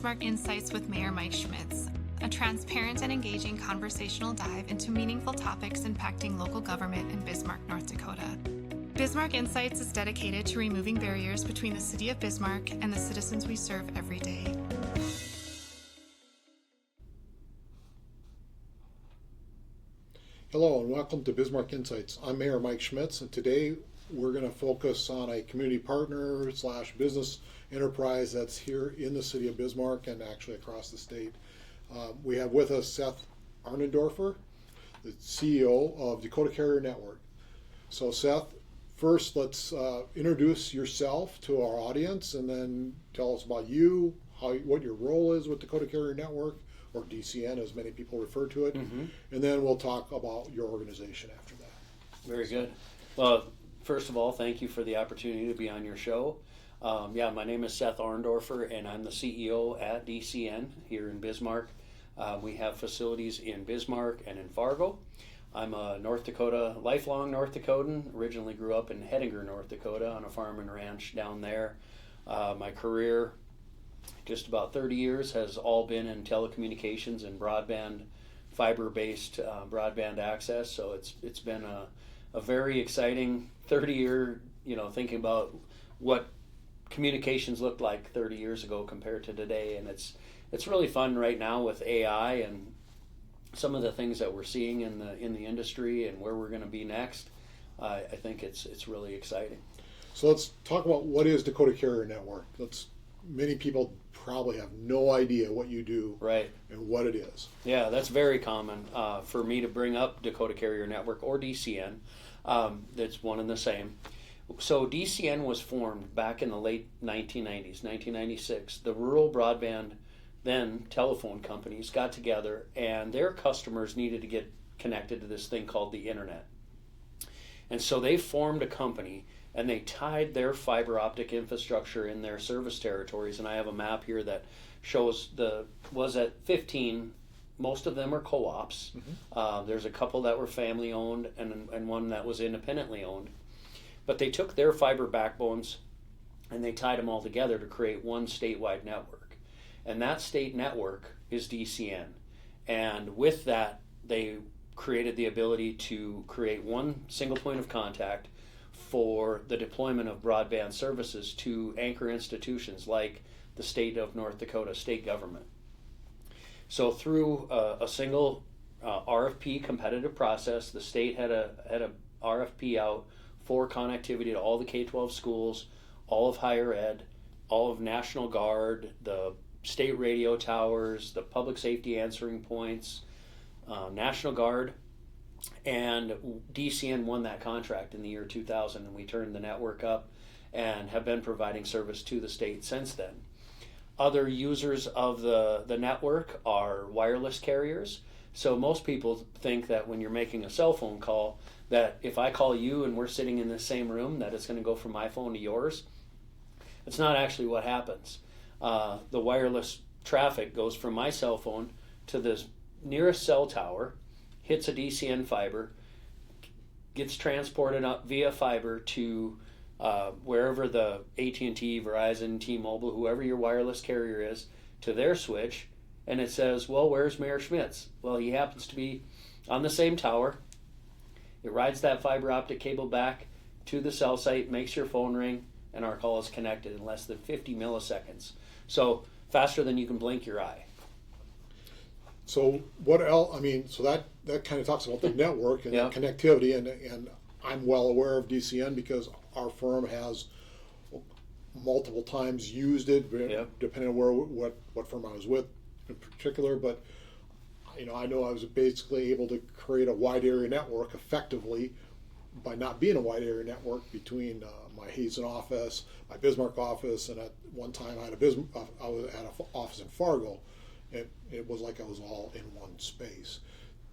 Bismarck Insights with Mayor Mike Schmitz, a transparent and engaging conversational dive into meaningful topics impacting local government in Bismarck, North Dakota. Bismarck Insights is dedicated to removing barriers between the City of Bismarck and the citizens we serve every day. Hello and welcome to Bismarck Insights. I'm Mayor Mike Schmitz, and today we're going to focus on a community partner / business enterprise that's here in the City of Bismarck and actually across the state. We have with us Seth Arndorfer, the CEO of Dakota Carrier Network. So Seth, first let's introduce yourself to our audience and then tell us about you, what your role is with Dakota Carrier Network, or DCN as many people refer to it, and then we'll talk about your organization after that. Very good. Well, first of all, thank you for the opportunity to be on your show. My name is Seth Arndorfer, and I'm the CEO at DCN here in Bismarck. We have facilities in Bismarck and in Fargo. I'm a lifelong North Dakotan. Originally grew up in Hettinger, North Dakota on a farm and ranch down there. My career, just about 30 years, has all been in telecommunications and broadband, fiber-based broadband access. So it's been a very exciting 30-year, thinking about what communications looked like 30 years ago compared to today. And it's really fun right now with AI and some of the things that we're seeing in the industry and where we're going to be next. I think it's really exciting. So let's talk about what is Dakota Carrier Network. Many people probably have no idea what you do, right, and what it is. Yeah, that's very common for me to bring up Dakota Carrier Network or DCN. That's one and the same. So DCN was formed back in the late 1990s, 1996. The rural broadband, then telephone companies, got together and their customers needed to get connected to this thing called the internet. And so they formed a company and they tied their fiber optic infrastructure in their service territories. And I have a map here that shows was at 15. Most of them are co-ops. There's a couple that were family owned and one that was independently owned. But they took their fiber backbones and they tied them all together to create one statewide network. And that state network is DCN. And with that, they created the ability to create one single point of contact for the deployment of broadband services to anchor institutions like the state of North Dakota, state government. So through a single RFP competitive process, the state had a RFP out for connectivity to all the K-12 schools, all of higher ed, all of National Guard, the state radio towers, the public safety answering points, National Guard, and DCN won that contract in the year 2000, and we turned the network up and have been providing service to the state since then. Other users of the network are wireless carriers. So most people think that when you're making a cell phone call, that if I call you and we're sitting in the same room, that it's going to go from my phone to yours. It's not actually what happens. The wireless traffic goes from my cell phone to the nearest cell tower, hits a DCN fiber, gets transported up via fiber to wherever the AT&T, Verizon, T-Mobile, whoever your wireless carrier is, to their switch, and it says, well, where's Mayor Schmitz? Well, he happens to be on the same tower. It rides that fiber optic cable back to the cell site, makes your phone ring, and our call is connected in less than 50 milliseconds. So faster than you can blink your eye. So what else? So that kind of talks about the network and the connectivity, and I'm well aware of DCN because our firm has multiple times used it, depending on what firm I was with in particular. But I know I was basically able to create a wide area network effectively by not being a wide area network between my Hazen office, my Bismarck office, and at one time I was at an office in Fargo. It was like I was all in one space.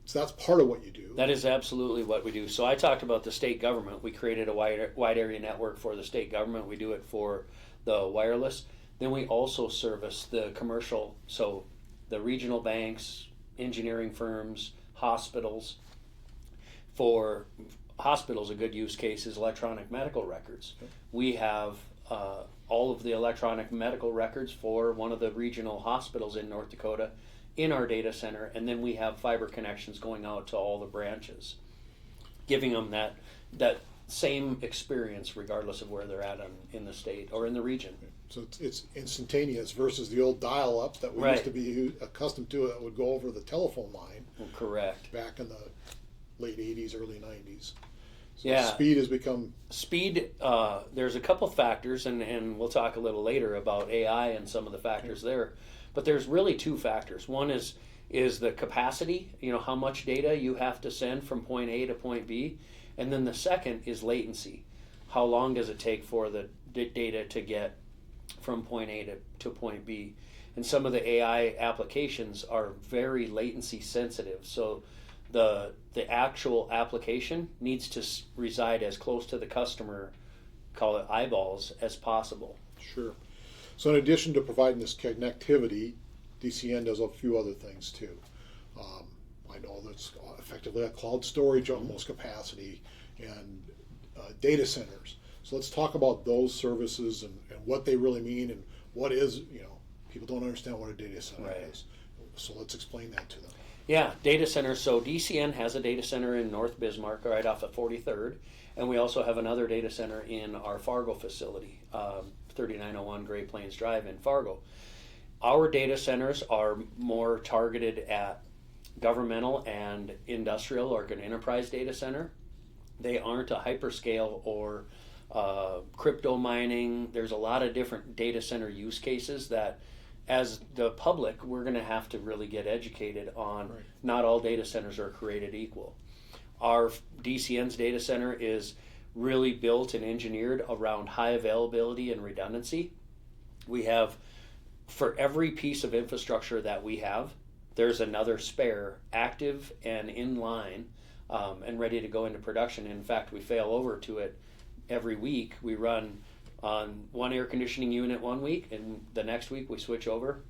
So that's part of what you do. That is absolutely what we do. So I talked about the state government. We created a wide area network for the state government. We do it for the wireless. Then we also service the commercial, so the regional banks, engineering firms, hospitals. For hospitals, a good use case is electronic medical records. We have all of the electronic medical records for one of the regional hospitals in North Dakota in our data center, and then we have fiber connections going out to all the branches, giving them that same experience regardless of where they're at in the state or in the region. So it's instantaneous versus the old dial-up that we used to be accustomed to that would go over the telephone line. Correct. Back in the late 80s, early 90s. So Yeah. speed has become... Speed, there's a couple factors, and we'll talk a little later about AI and some of the factors there. But there's really two factors. One is the capacity, how much data you have to send from point A to point B. And then the second is latency. How long does it take for the data to get from point A to point B? And some of the AI applications are very latency sensitive. So the actual application needs to reside as close to the customer, call it eyeballs, as possible. Sure. So in addition to providing this connectivity, DCN does a few other things too. I know that's effectively a cloud storage almost capacity and data centers. So let's talk about those services and what they really mean and what is, people don't understand what a data center is. So let's explain that to them. Yeah, data center. So DCN has a data center in North Bismarck right off of 43rd, and we also have another data center in our Fargo facility, 3901 Great Plains Drive in Fargo. Our data centers are more targeted at governmental and industrial or an enterprise data center. They aren't a hyperscale or crypto mining. There's a lot of different data center use cases that, as the public, we're going to have to really get educated on. Right. Not all data centers are created equal. Our DCN's data center is really built and engineered around high availability and redundancy. We have, for every piece of infrastructure that we have, there's another spare, active and in line, and ready to go into production. In fact, we fail over to it every week. We run on one air conditioning unit one week, and the next week we switch over.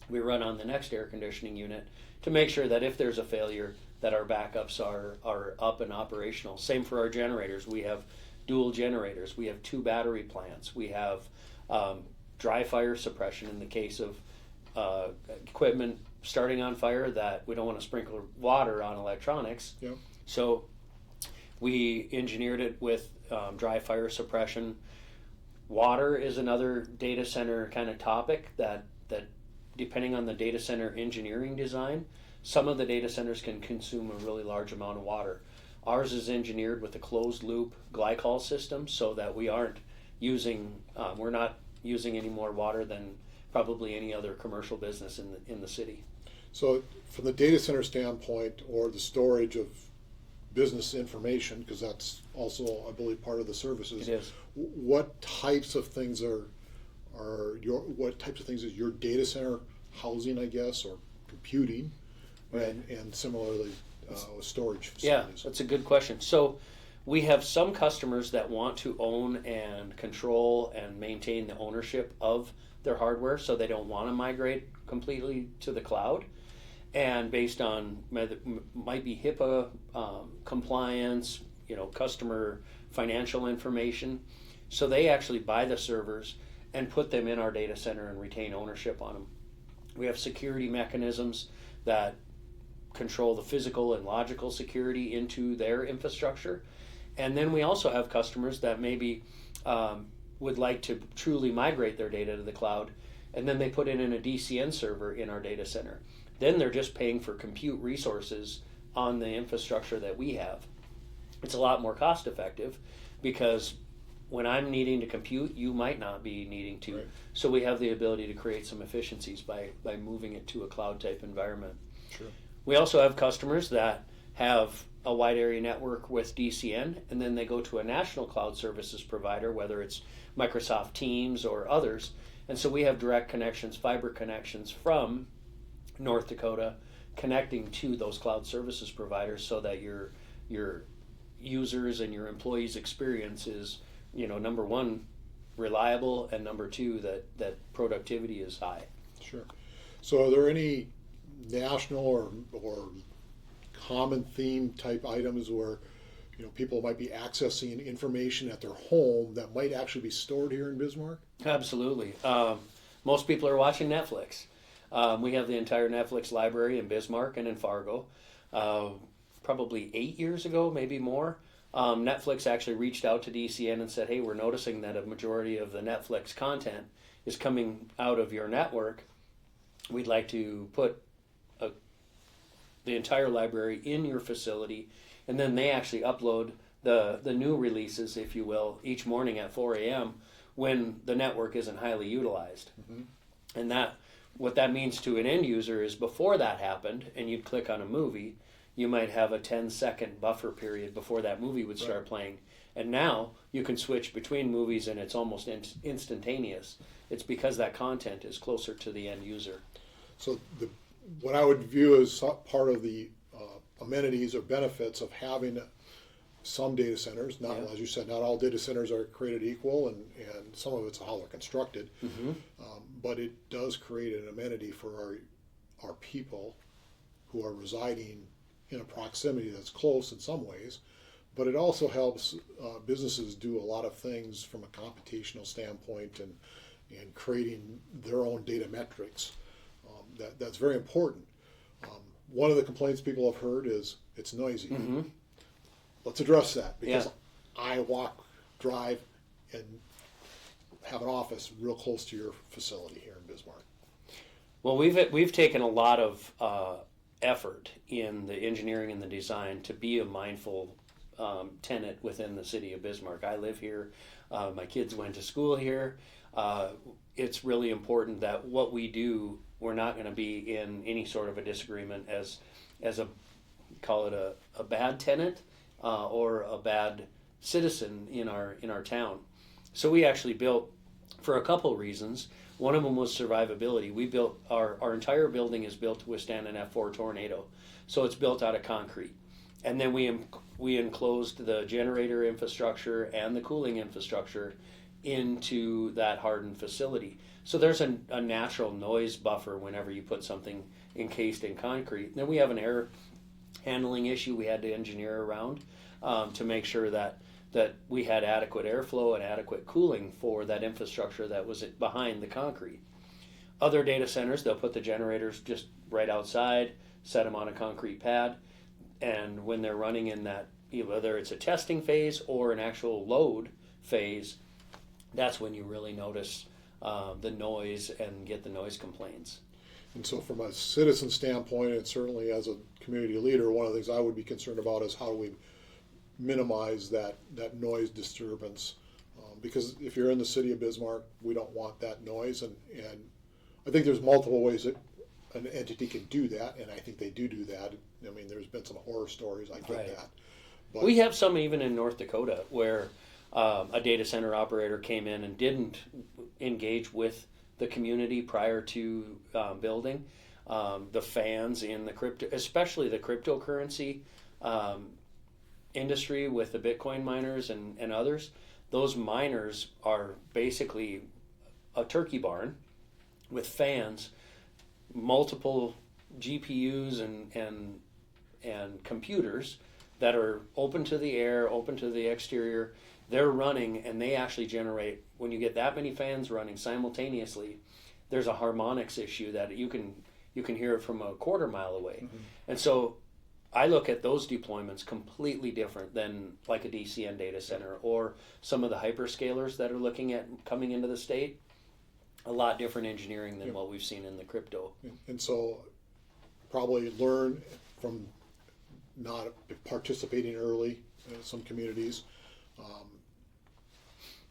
We run on the next air conditioning unit to make sure that if there's a failure, that our backups are up and operational. Same for our generators. We have dual generators. We have 2 battery plants. We have dry fire suppression in the case of equipment starting on fire that we don't want to sprinkle water on electronics. Yeah. So we engineered it with dry fire suppression. Water is another data center kind of topic that depending on the data center engineering design, some of the data centers can consume a really large amount of water. Ours is engineered with a closed loop glycol system so that we aren't using, we're not using any more water than probably any other commercial business in the city. So from the data center standpoint or the storage of business information, because that's also, I believe, part of the services. It is. What types of things what types of things is your data center housing, I guess, or computing, Right. and similarly with storage Yeah, facilities? that's a good question. So we have some customers that want to own and control and maintain the ownership of their hardware, so they don't want to migrate completely to the cloud. And based on might be HIPAA compliance, customer financial information, so they actually buy the servers and put them in our data center and retain ownership on them. We have security mechanisms that control the physical and logical security into their infrastructure. And then we also have customers that maybe would like to truly migrate their data to the cloud, and then they put it in a DCN server in our data center. Then they're just paying for compute resources on the infrastructure that we have. It's a lot more cost effective because when I'm needing to compute, you might not be needing to. Right. So we have the ability to create some efficiencies by moving it to a cloud type environment. Sure. We also have customers that have a wide area network with DCN, and then they go to a national cloud services provider, whether it's Microsoft Teams or others. And so we have direct connections, fiber connections from North Dakota connecting to those cloud services providers so that your users and your employees' experience is, number one, reliable, and number two, that productivity is high. Sure. So are there any national or common theme type items where people might be accessing information at their home that might actually be stored here in Bismarck? Absolutely. Most people are watching Netflix. We have the entire Netflix library in Bismarck and in Fargo. Probably 8 years ago, maybe more, Netflix actually reached out to DCN and said, hey, we're noticing that a majority of the Netflix content is coming out of your network. We'd like to put the entire library in your facility, and then they actually upload the new releases, if you will, each morning at 4 a.m. when the network isn't highly utilized. Mm-hmm. And what that means to an end user is before that happened and you'd click on a movie, you might have a 10-second buffer period before that movie would start playing. And now you can switch between movies and it's almost instantaneous. It's because that content is closer to the end user. So what I would view as part of the amenities or benefits of having some data centers, as you said, not all data centers are created equal, and some of it's how they're constructed, mm-hmm. But it does create an amenity for our people who are residing in a proximity that's close in some ways, but it also helps businesses do a lot of things from a computational standpoint and creating their own data metrics. That's very important. One of the complaints people have heard is it's noisy. Mm-hmm. Let's address that, because I walk, drive, and have an office real close to your facility here in Bismarck. Well, we've taken a lot of effort in the engineering and the design to be a mindful tenant within the city of Bismarck. I live here. My kids went to school here. It's really important that what we do, we're not going to be in any sort of a disagreement as a, call it a bad tenant or a bad citizen in our town. So we actually built, for a couple of reasons. One of them was survivability. We built our entire building is built to withstand an F4 tornado, so it's built out of concrete. And then we enclosed the generator infrastructure and the cooling infrastructure into that hardened facility. So there's a natural noise buffer whenever you put something encased in concrete. Then we have an air handling issue we had to engineer around to make sure that we had adequate airflow and adequate cooling for that infrastructure that was behind the concrete. Other data centers, they'll put the generators just right outside, set them on a concrete pad, and when they're running in that, whether it's a testing phase or an actual load phase, that's when you really notice the noise and get the noise complaints. And so from a citizen standpoint, and certainly as a community leader, one of the things I would be concerned about is how do we minimize that noise disturbance, because if you're in the city of Bismarck, we don't want that noise, and I think there's multiple ways that an entity can do that, and I think they do that. I mean, there's been some horror stories, I get that. But we have some even in North Dakota where a data center operator came in and didn't engage with the community prior to building. The fans in the crypto, especially the cryptocurrency industry with the Bitcoin miners and others, those miners are basically a turkey barn with fans, multiple GPUs and computers that are open to the air, open to the exterior. They're running, and they actually generate, when you get that many fans running simultaneously, there's a harmonics issue that you can hear it from a quarter mile away. Mm-hmm. And so I look at those deployments completely different than like a DCN data center or some of the hyperscalers that are looking at coming into the state. A lot different engineering than what we've seen in the crypto. And so probably learn from not participating early in some communities.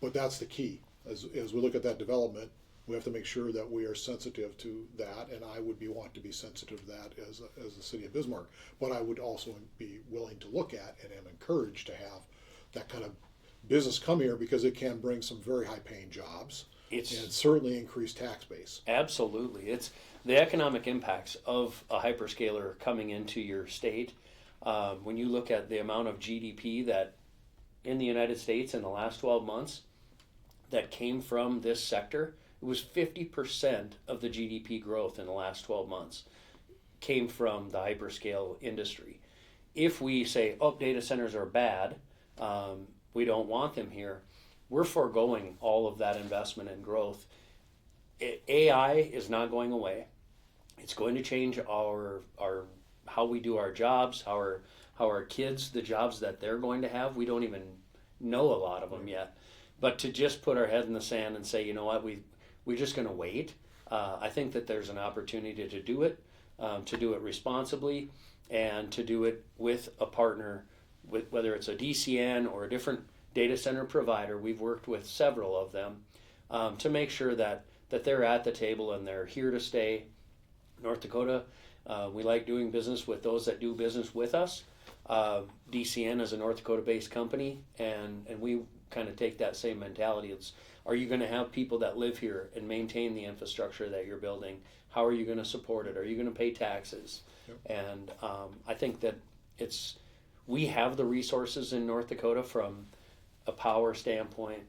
But that's the key. As we look at that development, we have to make sure that we are sensitive to that, and I would want to be sensitive to that as the city of Bismarck. But I would also be willing to look at and am encouraged to have that kind of business come here, because it can bring some very high-paying jobs and certainly increase tax base. Absolutely. It's the economic impacts of a hyperscaler coming into your state. When you look at the amount of GDP that in the United States in the last 12 months that came from this sector, it was 50% of the GDP growth in the last 12 months came from the hyperscale industry. if we say, oh, data centers are bad, we don't want them here, we're foregoing all of that investment and growth. AI is not going away. It's going to change our how we do our jobs, how our kids, the jobs that they're going to have. We don't even know a lot of them yet. But to just put our head in the sand and say, you know what, we're just going to wait. I think that there's an opportunity to do it responsibly, and to do it with a partner, with whether it's a DCN or a different data center provider. We've worked with several of them to make sure that they're at the table and they're here to stay. North Dakota, we like doing business with those that do business with us. DCN is a North Dakota-based company, and we kind of take that same mentality. It's, are you going to have people that live here and maintain the infrastructure that you're building? How are you going to support it? Are you going to pay taxes? Yep. And I think that we have the resources in North Dakota from a power standpoint,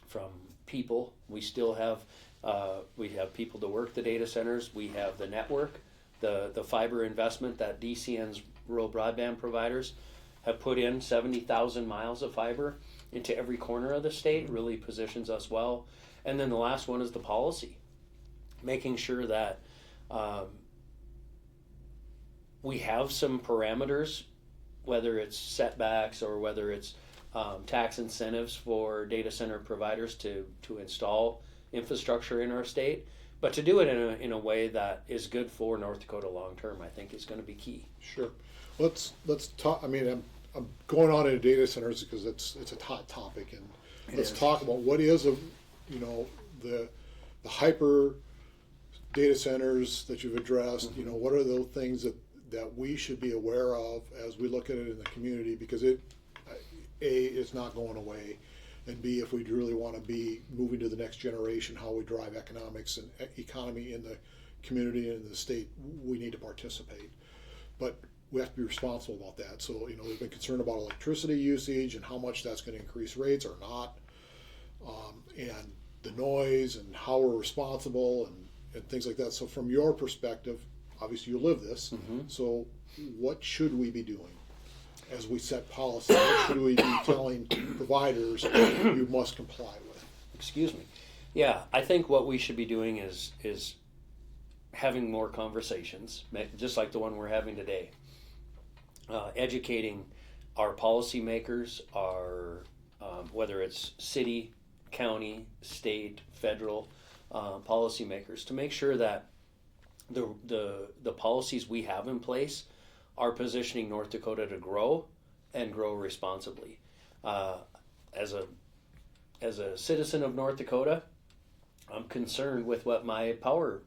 from people. We still have we have people to work the data centers. We have the network, the fiber investment that DCN's rural broadband providers have put in. 70,000 miles of fiber into every corner of the state really positions us well. And then the last one is the policy, making sure that we have some parameters, whether it's setbacks or whether it's tax incentives for data center providers to install infrastructure in our state, but to do it in a way that is good for North Dakota long term, I think is going to be key. Sure. Let's talk. I mean, I'm going on into data centers because it's a hot topic, and let's talk about what is the hyper data centers that you've addressed. Mm-hmm. What are the things that we should be aware of as we look at it in the community, because it's not going away, and B, if we really want to be moving to the next generation, how we drive economics and economy in the community and in the state, we need to participate. But we have to be responsible about that. So, we've been concerned about electricity usage and how much that's going to increase rates or not, and the noise and how we're responsible and things like that. So from your perspective, obviously you live this, mm-hmm. So what should we be doing as we set policy? What should we be telling providers you must comply with? Excuse me. Yeah, I think what we should be doing is having more conversations, just like the one we're having today. Educating our policymakers, whether it's city, county, state, federal policymakers, to make sure that the policies we have in place are positioning North Dakota to grow and grow responsibly. As a citizen of North Dakota, I'm concerned with what my power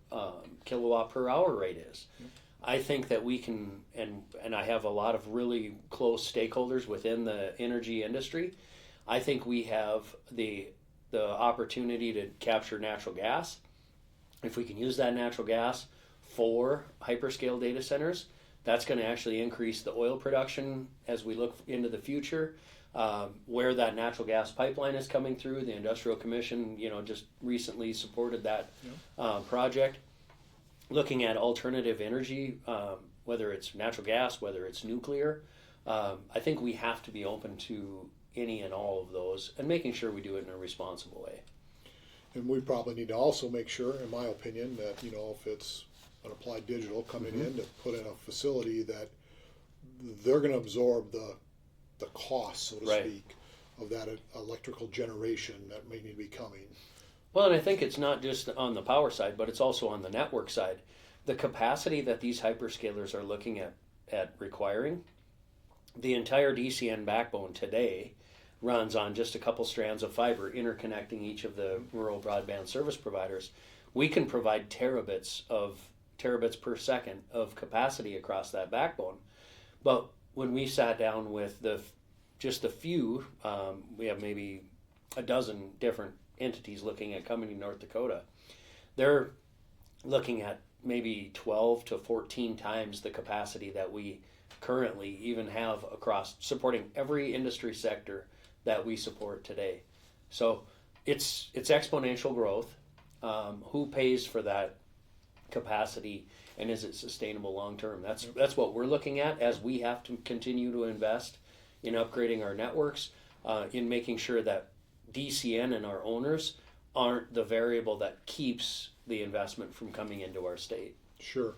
kilowatt per hour rate is. Mm-hmm. I think that we can, and I have a lot of really close stakeholders within the energy industry. I think we have the opportunity to capture natural gas. If we can use that natural gas for hyperscale data centers, that's going to actually increase the oil production as we look into the future. Where that natural gas pipeline is coming through, the Industrial Commission, just recently supported that project. Looking at alternative energy, whether it's natural gas, whether it's nuclear, I think we have to be open to any and all of those, and making sure we do it in a responsible way. And we probably need to also make sure, in my opinion, that if it's an Applied Digital coming mm-hmm. in to put in a facility, that they're going to absorb the cost, so to right. speak, of that electrical generation that may need to be coming. Well, and I think it's not just on the power side, but it's also on the network side. The capacity that these hyperscalers are looking at requiring, the entire DCN backbone today runs on just a couple strands of fiber interconnecting each of the rural broadband service providers. We can provide terabits per second of capacity across that backbone. But when we sat down with just a few, we have maybe a dozen different entities looking at coming to North Dakota. They're looking at maybe 12 to 14 times the capacity that we currently even have across supporting every industry sector that we support today. So it's exponential growth. Who pays for that capacity? and is it sustainable long term? That's what we're looking at as we have to continue to invest in upgrading our networks, in making sure that DCN and our owners aren't the variable that keeps the investment from coming into our state. Sure.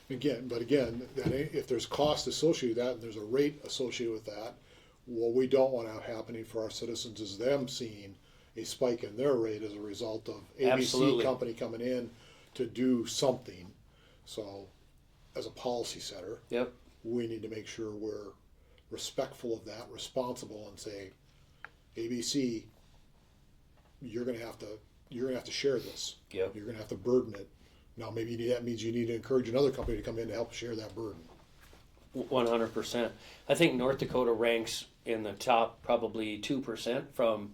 Again, that if there's cost associated with that and there's a rate associated with that, what we don't want to have happening for our citizens is them seeing a spike in their rate as a result of ABC Absolutely. company coming in to do something. So, as a policy setter, Yep. we need to make sure we're respectful of that, responsible, and say, ABC, you're gonna have to share this. Yep. You're gonna have to burden it. Now, maybe that means you need to encourage another company to come in to help share that burden. 100%. I think North Dakota ranks in the top probably 2% from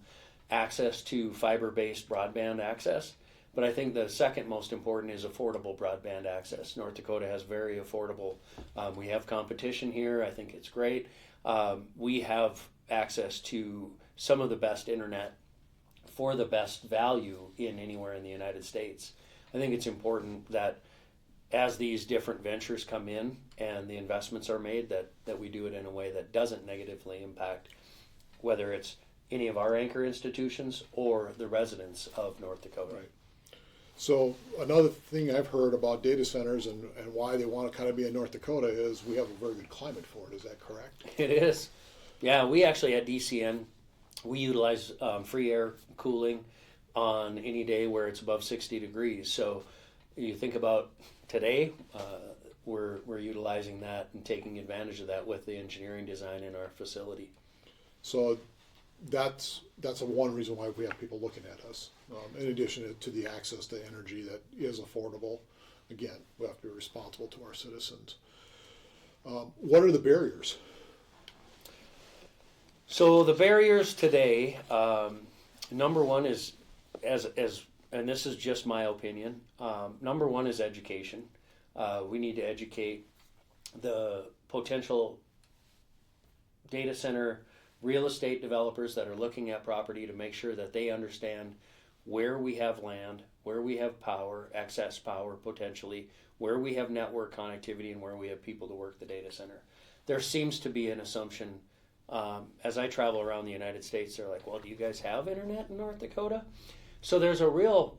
access to fiber-based broadband access. But I think the second most important is affordable broadband access. North Dakota has very affordable. We have competition here. I think it's great. We have access to some of the best internet for the best value in anywhere in the United States. I think it's important that as these different ventures come in and the investments are made, that we do it in a way that doesn't negatively impact whether it's any of our anchor institutions or the residents of North Dakota. Right. So another thing I've heard about data centers and why they want to kind of be in North Dakota is we have a very good climate for it. Is that correct? It is. Yeah, we actually at DCN, we utilize free air cooling on any day where it's above 60 degrees. So you think about today, we're utilizing that and taking advantage of that with the engineering design in our facility. So that's one reason why we have people looking at us. In addition to the access to energy that is affordable, again, we have to be responsible to our citizens. What are the barriers? So the barriers today, number one is, and this is just my opinion, number one is education. We need to educate the potential data center real estate developers that are looking at property to make sure that they understand where we have land, where we have power, excess power potentially, where we have network connectivity, and where we have people to work the data center. There seems to be an assumption, as I travel around the United States, they're like, well, do you guys have internet in North Dakota? So there's a real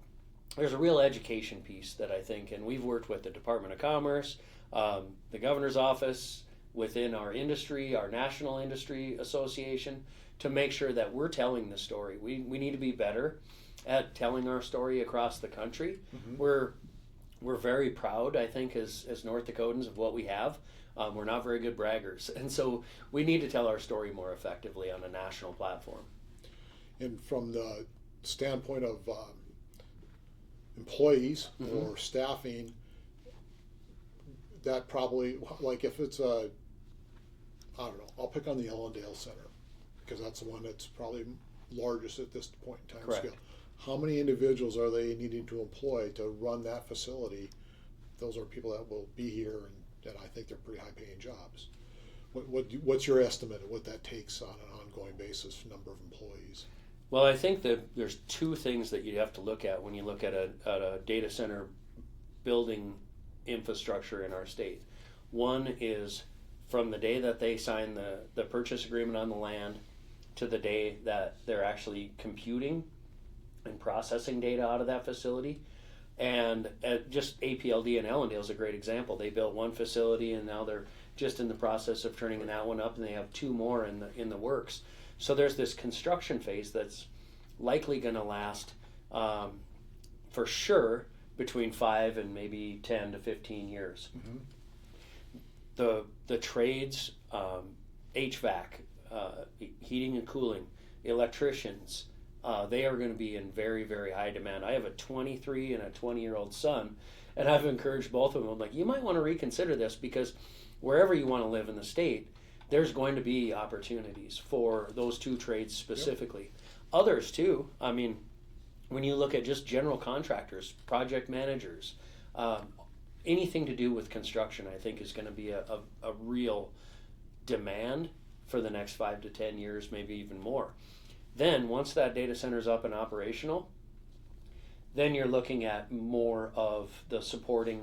education piece that I think, and we've worked with the Department of Commerce, the governor's office, within our industry, our National Industry Association, to make sure that we're telling the story. We need to be better at telling our story across the country. Mm-hmm. We're very proud, I think, as North Dakotans of what we have. We're not very good braggers, and so we need to tell our story more effectively on a national platform. And from the standpoint of employees Mm-hmm. or staffing, that probably, like if it's I don't know, I'll pick on the Ellendale Center because that's the one that's probably largest at this point in time. Correct. Scale. How many individuals are they needing to employ to run that facility? Those are people that will be here, and I think they're pretty high-paying jobs. What's your estimate of what that takes on an ongoing basis, number of employees? Well, I think that there's two things that you have to look at when you look at a data center building infrastructure in our state. One is from the day that they sign the purchase agreement on the land to the day that they're actually computing and processing data out of that facility. And just APLD and Ellendale is a great example. They built one facility and now they're just in the process of turning that one up, and they have two more in the works. So there's this construction phase that's likely going to last for sure between 5 and maybe 10 to 15 years. Mm-hmm. The trades, HVAC, heating and cooling, electricians, they are going to be in very, very high demand. I have a 23 and a 20-year-old son, and I've encouraged both of them. I'm like, you might want to reconsider this because wherever you want to live in the state, there's going to be opportunities for those two trades specifically. Yep. Others too. I mean, when you look at just general contractors, project managers, anything to do with construction, I think is going to be a real demand for the next 5 to 10 years, maybe even more. Then once that data center is up and operational, then you're looking at more of the supporting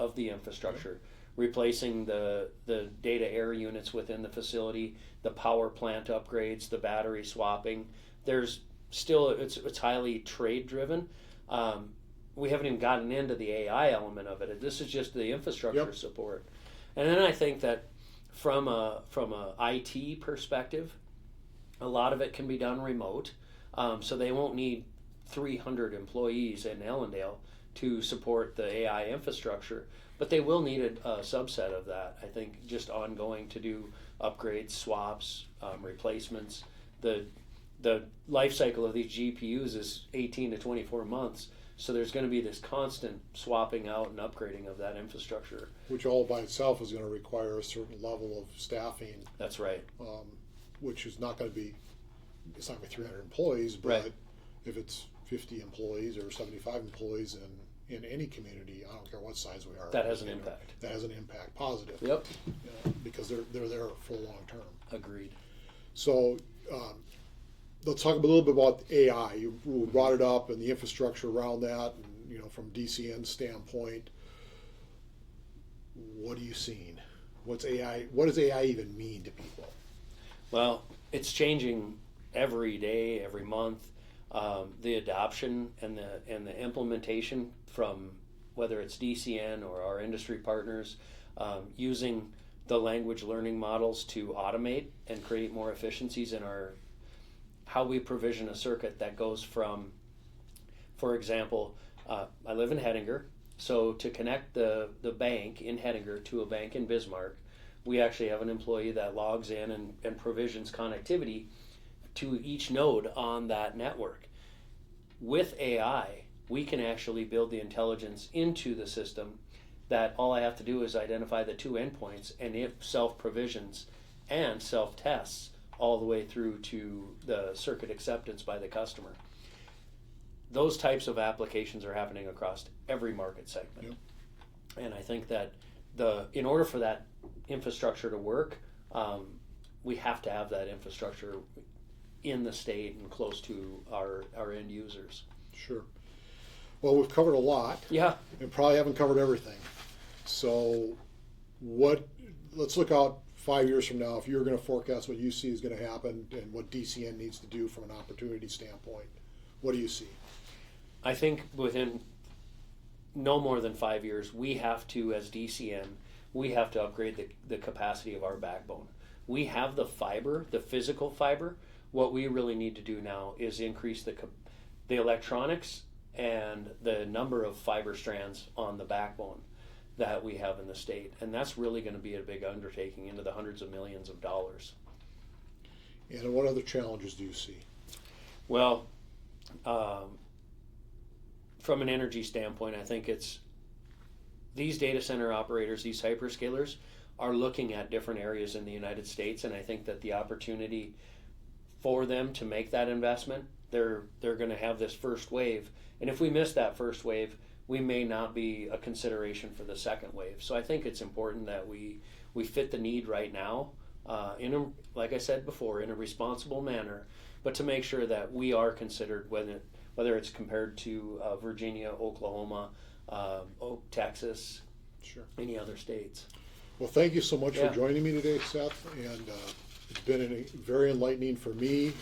of the infrastructure, replacing the data air units within the facility, the power plant upgrades, the battery swapping. There's still, it's highly trade driven. We haven't even gotten into the AI element of it. This is just the infrastructure support. And then I think that from a IT perspective, a lot of it can be done remote. So they won't need 300 employees in Ellendale to support the AI infrastructure, but they will need a subset of that. I think just ongoing to do upgrades, swaps, replacements. The life cycle of these GPUs is 18 to 24 months. So there's going to be this constant swapping out and upgrading of that infrastructure. Which all by itself is going to require a certain level of staffing. That's right. Which is not going to be, it's not going to be 300 employees, but if it's 50 employees or 75 employees in any community, I don't care what size we are. That has an impact. That has an impact, positive. Yep. Because they're there for the long term. Agreed. So let's talk a little bit about AI. You brought it up and the infrastructure around that, and from DCN's standpoint, what are you seeing? What's AI? What does AI even mean to people? Well, it's changing every day, every month. The adoption and the implementation from whether it's DCN or our industry partners, using the language learning models to automate and create more efficiencies in how we provision a circuit that goes from, for example, I live in Hettinger, so to connect the bank in Hettinger to a bank in Bismarck, we actually have an employee that logs in and provisions connectivity to each node on that network. With AI, we can actually build the intelligence into the system that all I have to do is identify the two endpoints, and it self-provisions and self-tests all the way through to the circuit acceptance by the customer. Those types of applications are happening across every market segment. Yep. And I think that in order for that infrastructure to work, we have to have that infrastructure in the state and close to our end users. Sure. Well, we've covered a lot. Yeah. And probably haven't covered everything. So let's look out 5 years from now. If you're going to forecast what you see is going to happen and what DCN needs to do from an opportunity standpoint, what do you see? I think within no more than 5 years, we have to, as DCN, we have to upgrade the capacity of our backbone. We have the fiber, the physical fiber. What we really need to do now is increase the electronics and the number of fiber strands on the backbone that we have in the state. And that's really going to be a big undertaking into the hundreds of millions of dollars. And what other challenges do you see? Well, from an energy standpoint, I think it's these data center operators, these hyperscalers, are looking at different areas in the United States, and I think that the opportunity for them to make that investment, they're going to have this first wave. And if we miss that first wave, we may not be a consideration for the second wave. So I think it's important that we fit the need right now, like I said before, in a responsible manner, but to make sure that we are considered whether it's compared to Virginia, Oklahoma, Texas, sure, any other states. Well, thank you so much for joining me today, Seth, and it's been very enlightening for me.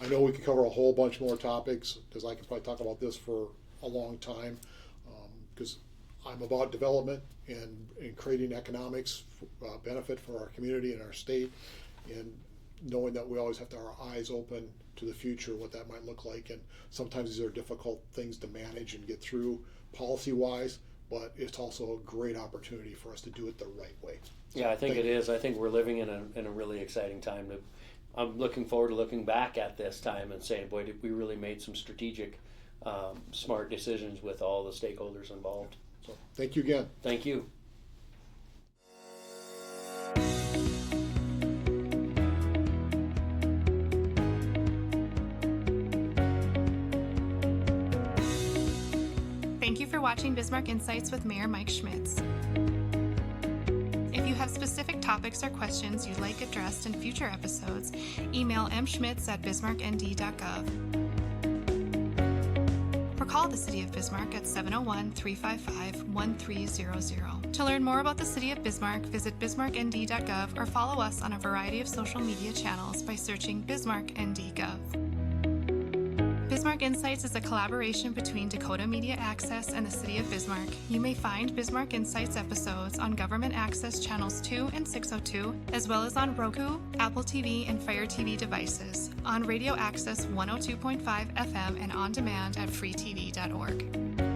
I know we could cover a whole bunch more topics because I could probably talk about this for a long time because I'm about development and creating economics benefit for our community and our state, and knowing that we always have to have our eyes open to the future, what that might look like. And sometimes these are difficult things to manage and get through policy-wise, but it's also a great opportunity for us to do it the right way. So, yeah, I think it is. I think we're living in a really exciting time. I'm looking forward to looking back at this time and saying, boy, did we really made some strategic, smart decisions with all the stakeholders involved. So thank you again. Thank you. Thank you for watching Bismarck Insights with Mayor Mike Schmitz. If you have specific topics or questions you'd like addressed in future episodes, email mschmitz@bismarcknd.gov. call the City of Bismarck at 701-355-1300. To learn more about the City of Bismarck, visit bismarcknd.gov or follow us on a variety of social media channels by searching BismarckND.gov. Bismarck Insights is a collaboration between Dakota Media Access and the City of Bismarck. You may find Bismarck Insights episodes on Government Access Channels 2 and 602, as well as on Roku, Apple TV, and Fire TV devices, on Radio Access 102.5 FM and on demand at freetv.org.